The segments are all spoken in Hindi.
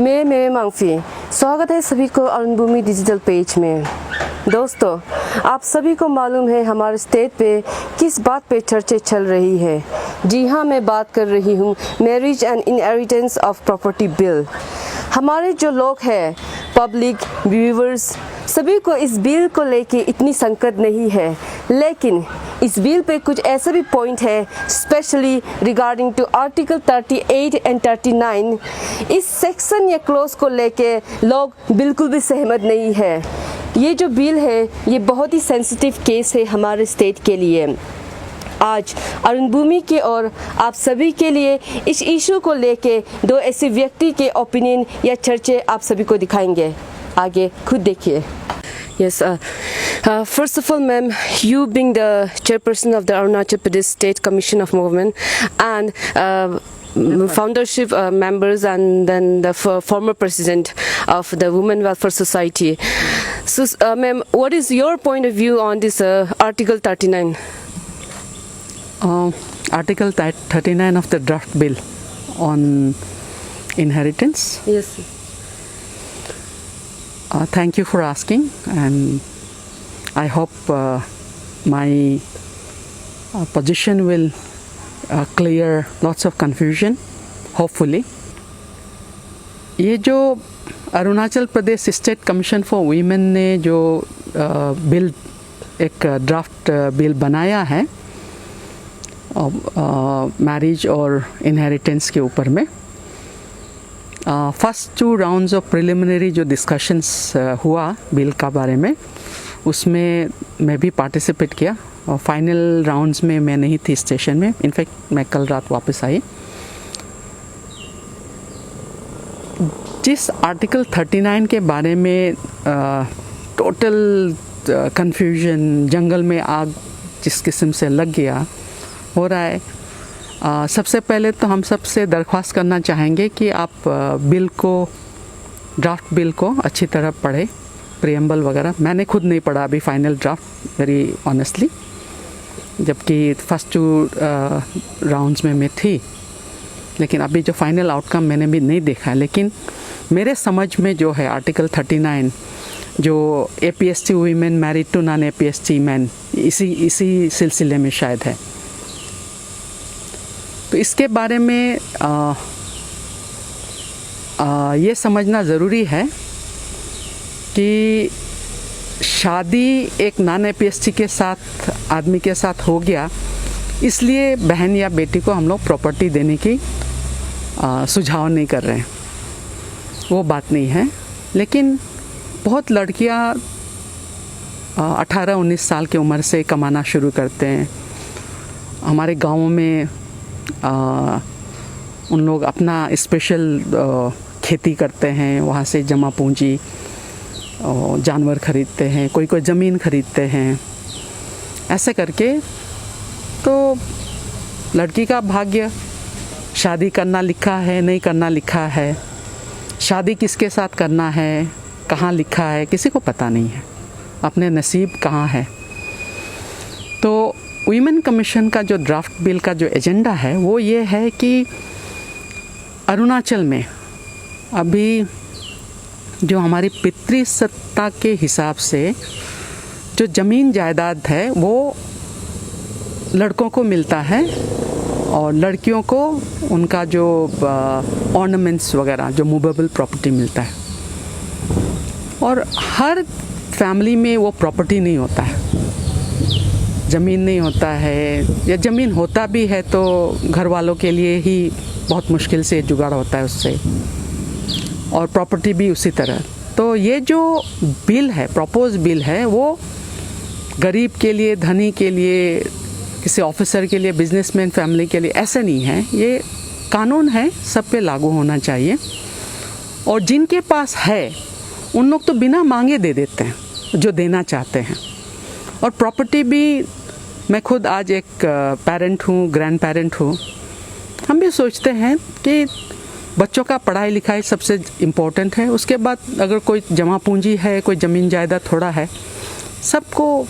मैं मांगफी। स्वागत है सभी को अरुणभूमि डिजिटल पेज में। दोस्तों, आप सभी को मालूम है हमारे स्टेट पे किस बात पे चर्चा चल रही है। जी हाँ, मैं बात कर रही हूँ marriage and inheritance of property bill. हमारे जो लोग हैं, पब्लिक व्यूवर्स, सभी को इस बिल को लेके इतनी संकट नहीं है, लेकिन इस बिल पे कुछ ऐसा भी पॉइंट है, specially regarding to article 38 and 39। इस सेक्शन या क्लोज को लेके लोग बिल्कुल भी सहमत नहीं है। ये जो बिल है, ये बहुत ही सेंसिटिव केस है हमारे स्टेट के लिए। आज अरुणभूमि के और आप सभी के लिए इस इशू को लेके दो ऐसे व्यक्ति के ओपिनियन या चर्चे आप सभी को दिखाएंगे। आगे खुद देखिए। Yes, first of all, ma'am, you being the chairperson of the Arunachal Pradesh State Commission of Movement and foundership members, and then the former president of the Women Welfare Society. So, ma'am, what is your point of view on this Article 39? Article 39 of the draft bill on inheritance. Yes. Thank you for asking, and I hope my position will clear lots of confusion, hopefully. ये जो Arunachal Pradesh state commission for women ने जो बिल, एक ड्राफ्ट बिल बनाया है मैरिज और इनहेरिटेंस के ऊपर में, फर्स्ट 2 राउंड्स ऑफ प्रिलिमिनरी जो डिस्कशंस हुआ बिल का बारे में, उसमें मैं भी पार्टिसिपेट किया और फाइनल राउंड्स में मैं नहीं थी स्टेशन में। इनफैक्ट मैं कल रात वापस आई। जिस आर्टिकल 39 के बारे में टोटल कंफ्यूजन, जंगल में आग जिस किस्म से लग गया हो रहा है, सबसे पहले तो हम सबसे दरख्वास्त करना चाहेंगे कि आप बिल को, ड्राफ्ट बिल को अच्छी तरह पढ़ें, प्रियम्बल वगैरह। मैंने खुद नहीं पढ़ा अभी फाइनल ड्राफ्ट, वेरी ऑनेस्टली, जबकि फर्स्ट 2 राउंड्स में मैं थी, लेकिन अभी जो फाइनल आउटकम मैंने भी नहीं देखा है। लेकिन मेरे समझ में जो है आर्टिकल 39 जो APST women married to non APST man, इसी सिलसिले में शायद है। तो इसके बारे में ये समझना ज़रूरी है कि शादी एक नॉन APST के साथ, आदमी के साथ हो गया, इसलिए बहन या बेटी को हम लोग प्रॉपर्टी देने की सुझाव नहीं कर रहे हैं, वो बात नहीं है। लेकिन बहुत लड़कियां 18-19 साल की उम्र से कमाना शुरू करते हैं। हमारे गाँवों में उन लोग अपना स्पेशल खेती करते हैं, वहाँ से जमा पूंजी, जानवर खरीदते हैं, कोई ज़मीन खरीदते हैं। ऐसे करके तो लड़की का भाग्य, शादी करना लिखा है, नहीं करना लिखा है, शादी किसके साथ करना है, कहाँ लिखा है, किसी को पता नहीं है, अपने नसीब कहाँ है। तो वीमेन कमीशन का जो ड्राफ्ट बिल का जो एजेंडा है वो ये है कि अरुणाचल में अभी जो हमारी पितृसत्ता के हिसाब से जो ज़मीन जायदाद है वो लड़कों को मिलता है और लड़कियों को उनका जो ऑर्नामेंट्स वगैरह, जो मूवेबल प्रॉपर्टी मिलता है। और हर फैमिली में वो प्रॉपर्टी नहीं होता है, ज़मीन नहीं होता है, या ज़मीन होता भी है तो घर वालों के लिए ही बहुत मुश्किल से जुगाड़ होता है उससे, और प्रॉपर्टी भी उसी तरह। तो ये जो बिल है, प्रपोज बिल है, वो गरीब के लिए, धनी के लिए, किसी ऑफिसर के लिए, बिजनेसमैन फैमिली के लिए ऐसे नहीं है। ये कानून है, सब पे लागू होना चाहिए। और जिनके पास है उन लोग तो बिना मांगे दे देते हैं जो देना चाहते हैं। और प्रॉपर्टी भी, मैं खुद आज एक पेरेंट हूँ, ग्रैंड पेरेंट हूँ, हम भी सोचते हैं कि बच्चों का पढ़ाई लिखाई सबसे इम्पोर्टेंट है, उसके बाद अगर कोई जमा पूंजी है, कोई ज़मीन जायदाद थोड़ा है, सबको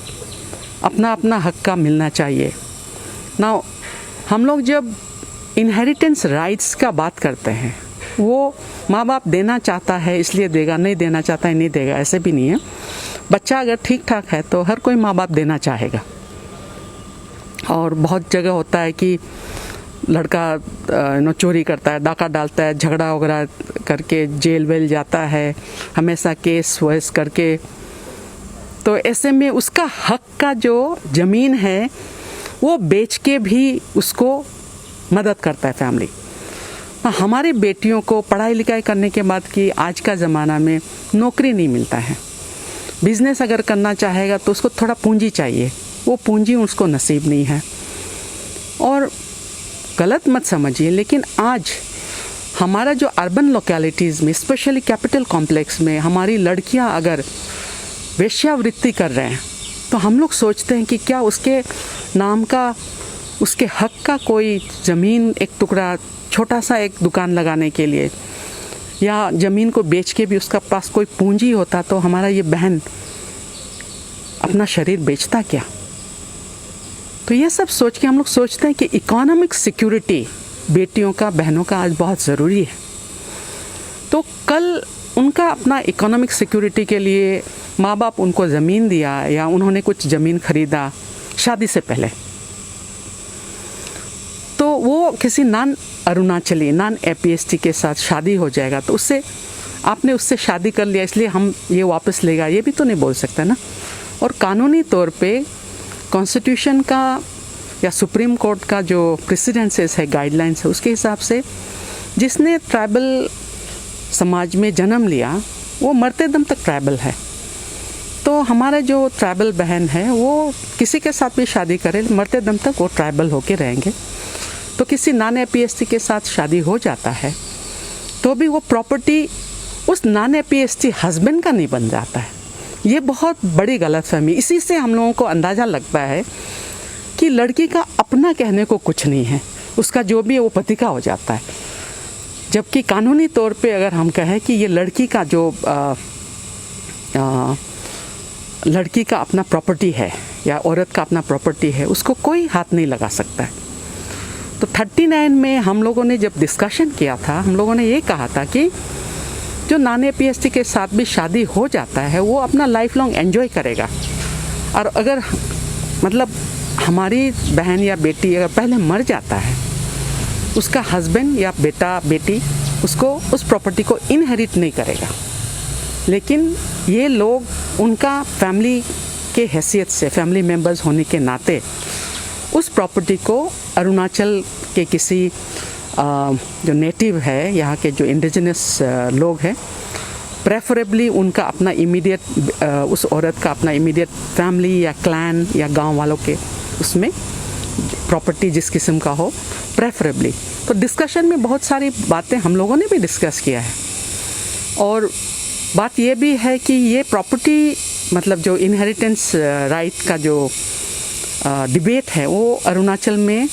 अपना अपना हक का मिलना चाहिए ना। हम लोग जब इनहेरिटेंस राइट्स का बात करते हैं वो माँ बाप देना चाहता है इसलिए देगा, नहीं देना चाहता है नहीं देगा, ऐसे भी नहीं है। बच्चा अगर ठीक ठाक है तो हर कोई माँ बाप देना चाहेगा। और बहुत जगह होता है कि लड़का चोरी करता है, डाका डालता है, झगड़ा वगड़ा करके जेल वेल जाता है, हमेशा केस वेस करके। तो ऐसे में उसका हक का जो ज़मीन है वो बेच के भी उसको मदद करता है फैमिली। हमारी बेटियों को पढ़ाई लिखाई करने के बाद की आज का ज़माना में नौकरी नहीं मिलता है। बिज़नेस अगर करना चाहेगा तो उसको थोड़ा पूंजी चाहिए, वो पूंजी उसको नसीब नहीं है। और गलत मत समझिए, लेकिन आज हमारा जो अर्बन लोकेलिटीज़ में, स्पेशली कैपिटल कॉम्प्लेक्स में हमारी लड़कियां अगर वेश्यावृत्ति कर रहे हैं तो हम लोग सोचते हैं कि क्या उसके नाम का, उसके हक का कोई ज़मीन, एक टुकड़ा, छोटा सा एक दुकान लगाने के लिए, या ज़मीन को बेच के भी उसका पास कोई पूंजी होता तो हमारा ये बहन अपना शरीर बेचता क्या। तो ये सब सोच के हम लोग सोचते हैं कि इकोनॉमिक सिक्योरिटी बेटियों का, बहनों का आज बहुत ज़रूरी है। तो कल उनका अपना इकोनॉमिक सिक्योरिटी के लिए माँ बाप उनको ज़मीन दिया या उन्होंने कुछ ज़मीन ख़रीदा शादी से पहले, तो वो किसी नॉन अरुणाचली, नॉन APST के साथ शादी हो जाएगा तो उससे, आपने उससे शादी कर लिया इसलिए हम ये वापस लेगा, ये भी तो नहीं बोल सकता ना। और कानूनी तौर पे कॉन्स्टिट्यूशन का या सुप्रीम कोर्ट का जो प्रेसिडेंसेस है, गाइडलाइंस है, उसके हिसाब से जिसने ट्राइबल समाज में जन्म लिया वो मरते दम तक ट्राइबल है। तो हमारा जो ट्राइबल बहन है वो किसी के साथ भी शादी करे, मरते दम तक वो ट्राइबल होके रहेंगे। तो किसी नॉन APST के साथ शादी हो जाता है तो भी वो प्रॉपर्टी उस नॉन APST हस्बैंड का नहीं बन जाता है। ये बहुत बड़ी गलतफहमी। इसी से हम लोगों को अंदाज़ा लगता है कि लड़की का अपना कहने को कुछ नहीं है, उसका जो भी है वो पति का हो जाता है। जबकि कानूनी तौर पे अगर हम कहें कि ये लड़की का जो लड़की का अपना प्रॉपर्टी है या औरत का अपना प्रॉपर्टी है, उसको कोई हाथ नहीं लगा सकता है। तो 39 में हम लोगों ने जब डिस्कशन किया था, हम लोगों ने ये कहा था कि जो नॉन APST के साथ भी शादी हो जाता है वो अपना लाइफ लॉन्ग एंजॉय करेगा। और अगर मतलब हमारी बहन या बेटी अगर पहले मर जाता है, उसका हस्बैंड या बेटा बेटी उसको उस प्रॉपर्टी को इनहेरिट नहीं करेगा, लेकिन ये लोग उनका फैमिली के हैसियत से, फैमिली मेम्बर्स होने के नाते उस प्रॉपर्टी को अरुणाचल के किसी जो नेटिव है, यहाँ के जो इंडिजिनस लोग हैं, प्रेफरेबली उनका अपना इमीडिएट, उस औरत का अपना इमीडिएट फैमिली या क्लैन या गांव वालों के उसमें प्रॉपर्टी जिस किस्म का हो, प्रेफरेबली। तो डिस्कशन में बहुत सारी बातें हम लोगों ने भी डिस्कस किया है। और बात ये भी है कि ये प्रॉपर्टी मतलब जो इनहेरिटेंस राइट का जो डिबेट है वो अरुणाचल में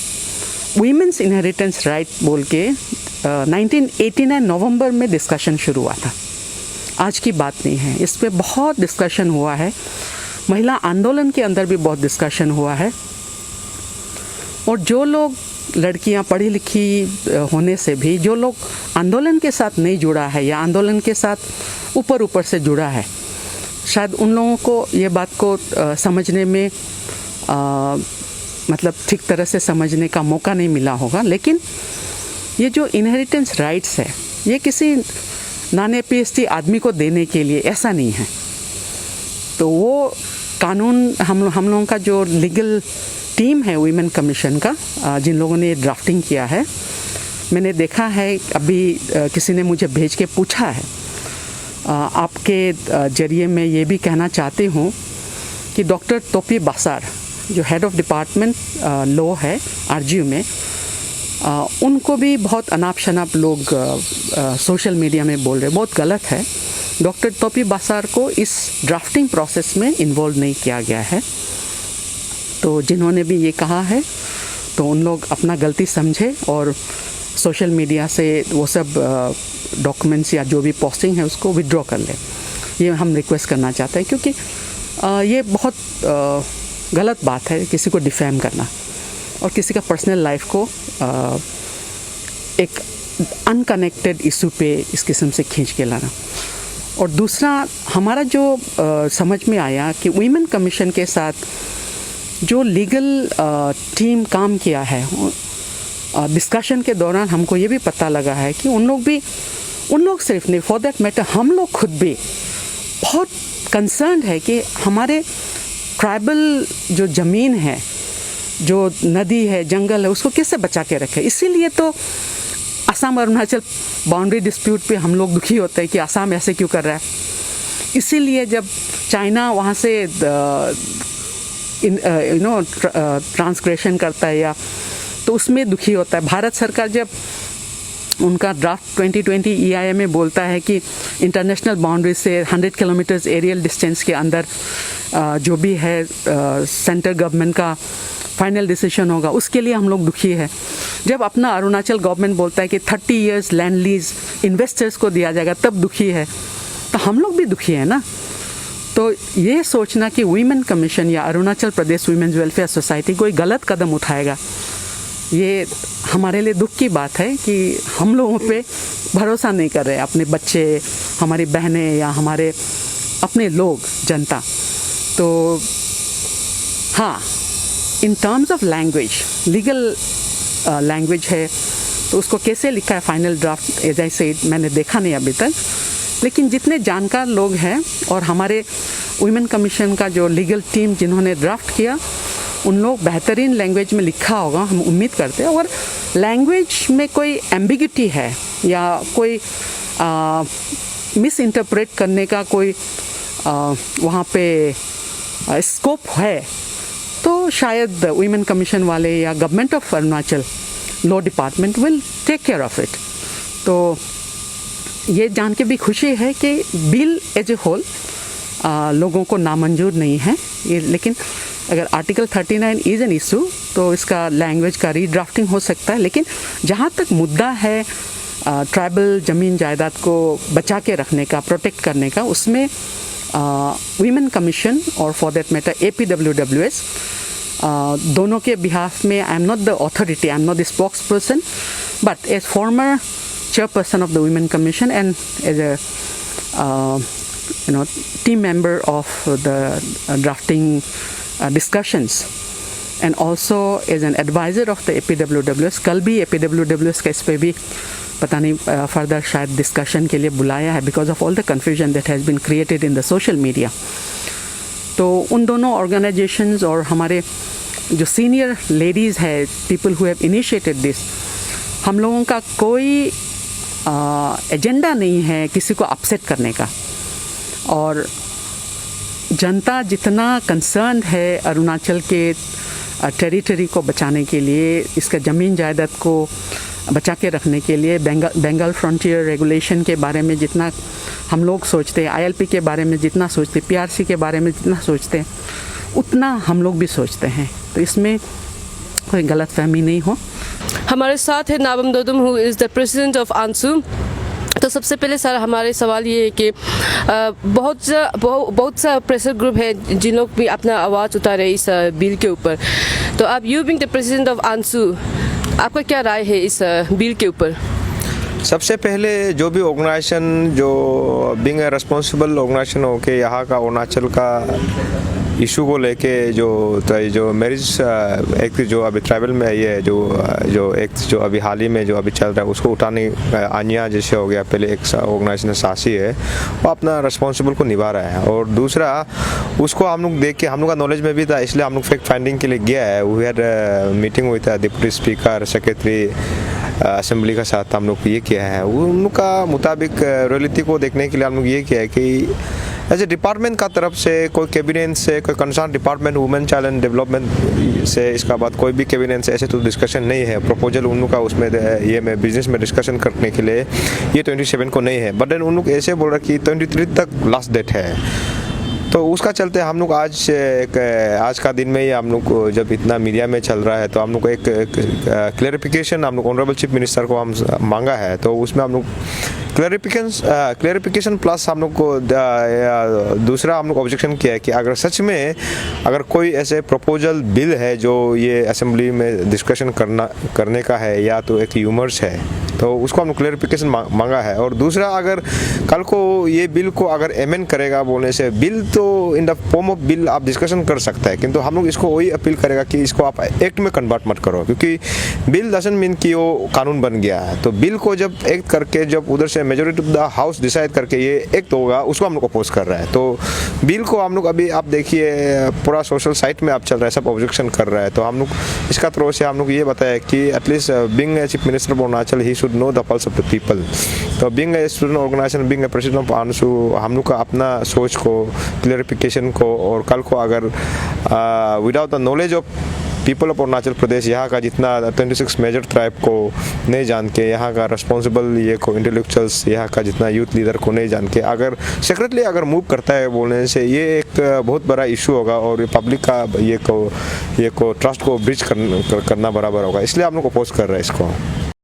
वीमेंस इनहेरिटेंस राइट बोल के 1989 नवंबर में डिस्कशन शुरू हुआ था। आज की बात नहीं है, इस पे बहुत डिस्कशन हुआ है। महिला आंदोलन के अंदर भी बहुत डिस्कशन हुआ है। और जो लोग, लड़कियां पढ़ी लिखी होने से भी जो लोग आंदोलन के साथ नहीं जुड़ा है या आंदोलन के साथ ऊपर ऊपर से जुड़ा है, शायद उन लोगों को ये बात को समझने में मतलब ठीक तरह से समझने का मौका नहीं मिला होगा। लेकिन ये जो इनहेरिटेंस राइट्स है ये किसी नॉन APST आदमी को देने के लिए ऐसा नहीं है। तो वो कानून हम लोगों का जो लीगल टीम है वीमेन कमीशन का, जिन लोगों ने ड्राफ्टिंग किया है, मैंने देखा है, अभी किसी ने मुझे भेज के पूछा है, आपके जरिए मैं ये भी कहना चाहती हूँ कि डॉक्टर तोपी बासार जो हेड ऑफ डिपार्टमेंट लॉ है RGU में, उनको भी बहुत अनाप शनाप लोग सोशल मीडिया में बोल रहे, बहुत गलत है। डॉक्टर तोपी बासार को इस ड्राफ्टिंग प्रोसेस में इन्वॉल्व नहीं किया गया है। तो जिन्होंने भी ये कहा है तो उन लोग अपना गलती समझे और सोशल मीडिया से वो सब डॉक्यूमेंट्स या जो भी पोस्टिंग है उसको विड्रॉ कर ले, ये हम रिक्वेस्ट करना चाहते हैं। क्योंकि ये बहुत गलत बात है किसी को डिफेम करना और किसी का पर्सनल लाइफ को एक अनकनेक्टेड इशू पे इस किस्म से खींच के लाना। और दूसरा हमारा जो समझ में आया कि वीमेन कमीशन के साथ जो लीगल टीम काम किया है, डिस्कशन के दौरान हमको ये भी पता लगा है कि उन लोग सिर्फ नहीं, फॉर दैट मैटर हम लोग खुद भी बहुत कंसर्न है कि हमारे ट्राइबल जो ज़मीन है, जो नदी है, जंगल है, उसको कैसे बचा के रखें। इसीलिए तो असम अरुणाचल बाउंड्री डिस्प्यूट पे हम लोग दुखी होते हैं कि असम ऐसे क्यों कर रहा है। इसीलिए जब चाइना वहाँ से ट्रांसग्रेशन करता है या तो उसमें दुखी होता है। भारत सरकार जब उनका ड्राफ्ट 2020 EIA में बोलता है कि इंटरनेशनल बाउंड्री से 100 किलोमीटर्स एरियल डिस्टेंस के अंदर जो भी है सेंट्रल गवर्नमेंट का फाइनल डिसीजन होगा, उसके लिए हम लोग दुखी है। जब अपना अरुणाचल गवर्नमेंट बोलता है कि 30 इयर्स लैंड लीज इन्वेस्टर्स को दिया जाएगा, तब दुखी है। तो हम लोग भी दुखी है ना। तो ये सोचना कि वीमेन कमीशन या Arunachal Pradesh women's welfare society कोई गलत कदम उठाएगा, ये हमारे लिए दुख की बात है कि हम लोगों पे भरोसा नहीं कर रहे, अपने बच्चे, हमारी बहनें या हमारे अपने लोग, जनता। तो हाँ, in terms of language, legal language है, तो उसको कैसे लिखा है final draft, as I said, मैंने देखा नहीं अभी तक। लेकिन जितने जानकार लोग हैं और हमारे वीमेन कमीशन का जो लीगल टीम जिन्होंने ड्राफ्ट किया, उन लोग बेहतरीन लैंग्वेज में लिखा होगा, हम उम्मीद करते हैं। और लैंग्वेज में कोई एम्बिगिटी है या कोई मिस इंटरप्रेट करने का कोई वहाँ पे स्कोप है, तो शायद वीमेन कमीशन वाले या government of Arunachal law department will take care of it. तो ये जान के भी खुशी है कि बिल एज ए होल लोगों को नामंजूर नहीं है ये। लेकिन अगर आर्टिकल 39 इज़ एन इशू तो इसका लैंग्वेज का रीड्राफ्टिंग हो सकता है। लेकिन जहाँ तक मुद्दा है ट्राइबल ज़मीन जायदाद को बचा के रखने का, प्रोटेक्ट करने का, उसमें वीमेन कमीशन और फॉर दैट मैटर APWWS दोनों के बिहाफ में I am not the authority, I am not the spokesperson, but as former chairperson of the Women Commission and as a team member of the drafting discussions and also as an advisor of the APWWS, कल भी APWWS का इस पे भी पता नहीं further शायद discussion के लिए बुलाया है because of all the confusion that has been created in the social media। तो उन दोनों organizations और हमारे जो senior ladies है, people who have initiated this, हम लोगों का कोई एजेंडा नहीं है किसी को अपसेट करने का। और जनता जितना कंसर्न है अरुणाचल के टेरिटरी को बचाने के लिए, इसका ज़मीन जायदाद को बचा के रखने के लिए, बंगाल फ्रंटियर रेगुलेशन के बारे में जितना हम लोग सोचते हैं, ILP के बारे में जितना सोचते हैं, PRC के बारे में जितना सोचते हैं, उतना हम लोग भी सोचते हैं। तो इसमें कोई गलतफहमी नहीं हो। हमारे साथ है Nabam Dodum who is the president of आंसू। तो सबसे पहले सर हमारे सवाल ये है कि बहुत सा प्रेशर ग्रुप है जिन लोग भी अपना आवाज़ उतारे इस बिल के ऊपर। तो आप you being the president of आंसू, आपका क्या राय है इस बिल के ऊपर? सबसे पहले जो भी ऑर्गेनाइजेशन जो बिंग ए रिस्पॉन्सिबल ऑर्गेनाइजेशन हो के यहाँ का अरुणाचल का इशू को लेके जो मैरिज एक्ट जो अभी ट्राइबल में आई है, जो एक्ट जो अभी हाल ही में जो अभी चल रहा है, उसको उठाने आनिया जैसे हो गया, पहले एक ऑर्गेनाइजेशन सासी है, वो अपना रिस्पॉन्सिबल को निभा रहा है। और दूसरा उसको हम लोग देख के हम लोग का नॉलेज में भी था, इसलिए हम लोग फैक्ट फाइंडिंग के लिए गया है। वी हैड मीटिंग हुई था डिप्टी स्पीकर, सेक्रेटरी असेंबली का साथ हम लोग ये किया है। उनका मुताबिक रियलिटी को देखने के लिए हम लोग ये किया है कि एज ए डिपार्टमेंट का तरफ से कोई कैबिनेट से, कोई concern department women child and development से, इसका बाद कोई भी कैबिनेट से ऐसे तो डिस्कशन नहीं है। प्रपोजल उन लोग का उसमें ये में बिजनेस में डिस्कशन करने के लिए ये 27 को नहीं है, बट देन उन लोग ऐसे बोल रहे कि 23 तक लास्ट डेट है। तो उसका चलते हम लोग आज का दिन में ही हम लोग को जब इतना मीडिया में चल रहा है, तो हम लोग को एक क्लैरिफिकेशन हम लोग ऑनरेबल चीफ मिनिस्टर को हम मांगा है। तो उसमें हम लोग क्लैरिफिकेशन प्लस हम लोग को दूसरा हम लोग ऑब्जेक्शन किया है कि अगर सच में अगर कोई ऐसे प्रपोजल बिल है जो ये असेंबली में डिस्कशन करने का है, या तो एक ह्यूमर्स है तो उसको हम क्लेरिफिकेशन मांगा है। और दूसरा, अगर कल को ये बिल को अगर अमेंड करेगा बोलने से, बिल तो in the form of bill आप डिस्कशन कर सकते हैं, किंतु हम लोग इसको वही अपील करेगा कि इसको आप एक्ट में कन्वर्ट मत करो, क्योंकि बिल डजंट मीन कि वो कानून बन गया है। तो बिल को जब एक्ट करके, जब उधर से majority of the house decide करके ये एक्ट होगा, उसको हम लोग अपोज कर रहा है। तो बिल को हम लोग अभी आप देखिए पूरा सोशल साइट में आप चल रहा है, सब ऑब्जेक्शन कर रहा है। तो हम लोग इसका तरफ से हम लोग ये बताया कि at least being a chief minister of Arunachal, he should know the pulse of the people. तो being a student organization, being a president of AAPSU, हम लोग का अपना सोच को, क्लियरिफिकेशन को, और कल को अगर without the knowledge of people of Arunachal Pradesh, यहाँ का जितना 26 मेजर ट्राइब को नहीं जान के, यहाँ का रिस्पॉन्सिबल ये को इंटेलेक्चुअल्स, यहाँ का जितना यूथ लीडर को नहीं जान के अगर सेक्रेटली अगर मूव करता है बोलने से, ये एक बहुत बड़ा इशू होगा और पब्लिक का ये को ट्रस्ट को ब्रीच करना बराबर होगा। इसलिए हम लोग अपोज कर रहे हैं इसको।